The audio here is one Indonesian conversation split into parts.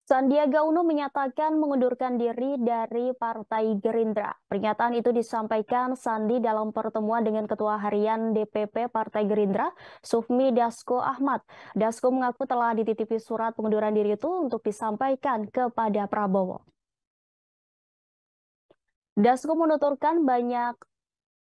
Sandiaga Uno menyatakan mengundurkan diri dari Partai Gerindra. Pernyataan itu disampaikan Sandi dalam pertemuan dengan Ketua Harian DPP Partai Gerindra, Sufmi Dasko Ahmad. Dasko mengaku telah dititipi surat pengunduran diri itu untuk disampaikan kepada Prabowo. Dasko menuturkan banyak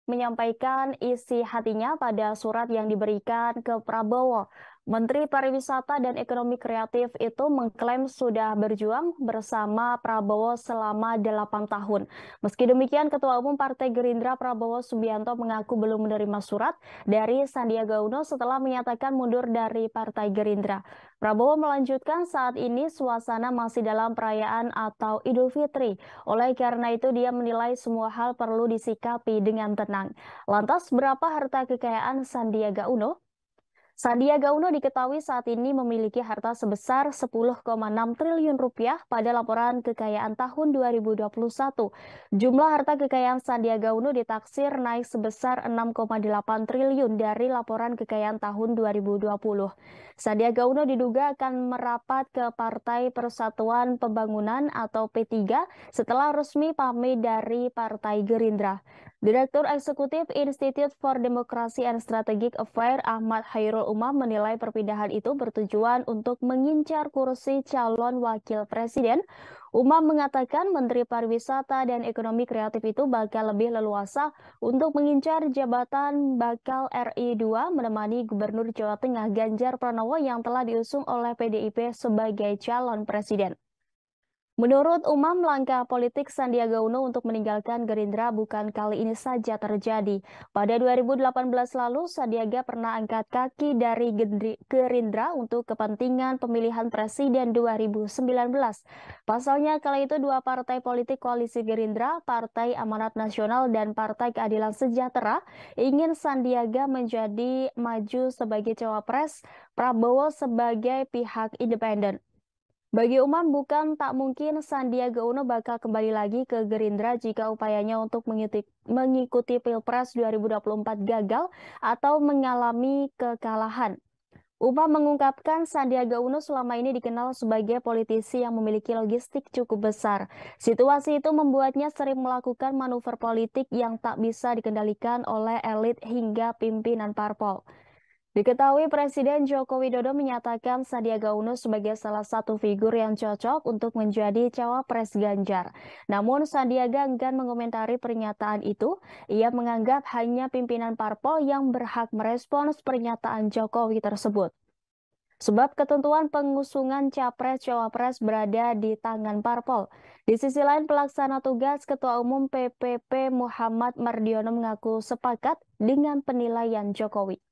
menyampaikan isi hatinya pada surat yang diberikan ke Prabowo. Menteri Pariwisata dan Ekonomi Kreatif itu mengklaim sudah berjuang bersama Prabowo selama 8 tahun. Meski demikian, Ketua Umum Partai Gerindra Prabowo Subianto mengaku belum menerima surat dari Sandiaga Uno setelah menyatakan mundur dari Partai Gerindra. Prabowo melanjutkan saat ini suasana masih dalam perayaan atau Idul Fitri. Oleh karena itu, dia menilai semua hal perlu disikapi dengan tenang. Lantas, berapa harta kekayaan Sandiaga Uno? Sandiaga Uno diketahui saat ini memiliki harta sebesar 10,6 triliun rupiah pada laporan kekayaan tahun 2021. Jumlah harta kekayaan Sandiaga Uno ditaksir naik sebesar 6,8 triliun dari laporan kekayaan tahun 2020. Sandiaga Uno diduga akan merapat ke Partai Persatuan Pembangunan atau P3 setelah resmi pamit dari Partai Gerindra. Direktur Eksekutif Institute for Democracy and Strategic Affairs Ahmad Khairul Umam menilai perpindahan itu bertujuan untuk mengincar kursi calon wakil presiden. Umam mengatakan Menteri Pariwisata dan Ekonomi Kreatif itu bakal lebih leluasa untuk mengincar jabatan bakal RI 2 menemani Gubernur Jawa Tengah Ganjar Pranowo yang telah diusung oleh PDIP sebagai calon presiden. Menurut Umam, langkah politik Sandiaga Uno untuk meninggalkan Gerindra bukan kali ini saja terjadi. Pada 2018 lalu, Sandiaga pernah angkat kaki dari Gerindra untuk kepentingan pemilihan presiden 2019. Pasalnya, kala itu dua partai politik koalisi Gerindra, Partai Amanat Nasional dan Partai Keadilan Sejahtera, ingin Sandiaga menjadi maju sebagai cawapres, Prabowo sebagai pihak independen. Bagi Umam, bukan tak mungkin Sandiaga Uno bakal kembali lagi ke Gerindra jika upayanya untuk mengikuti Pilpres 2024 gagal atau mengalami kekalahan. Umam mengungkapkan Sandiaga Uno selama ini dikenal sebagai politisi yang memiliki logistik cukup besar. Situasi itu membuatnya sering melakukan manuver politik yang tak bisa dikendalikan oleh elit hingga pimpinan parpol. Diketahui Presiden Joko Widodo menyatakan Sandiaga Uno sebagai salah satu figur yang cocok untuk menjadi cawapres Ganjar. Namun Sandiaga enggan mengomentari pernyataan itu. Ia menganggap hanya pimpinan parpol yang berhak merespons pernyataan Jokowi tersebut. Sebab ketentuan pengusungan capres-cawapres berada di tangan parpol. Di sisi lain, pelaksana tugas Ketua Umum PPP Muhammad Mardiono mengaku sepakat dengan penilaian Jokowi.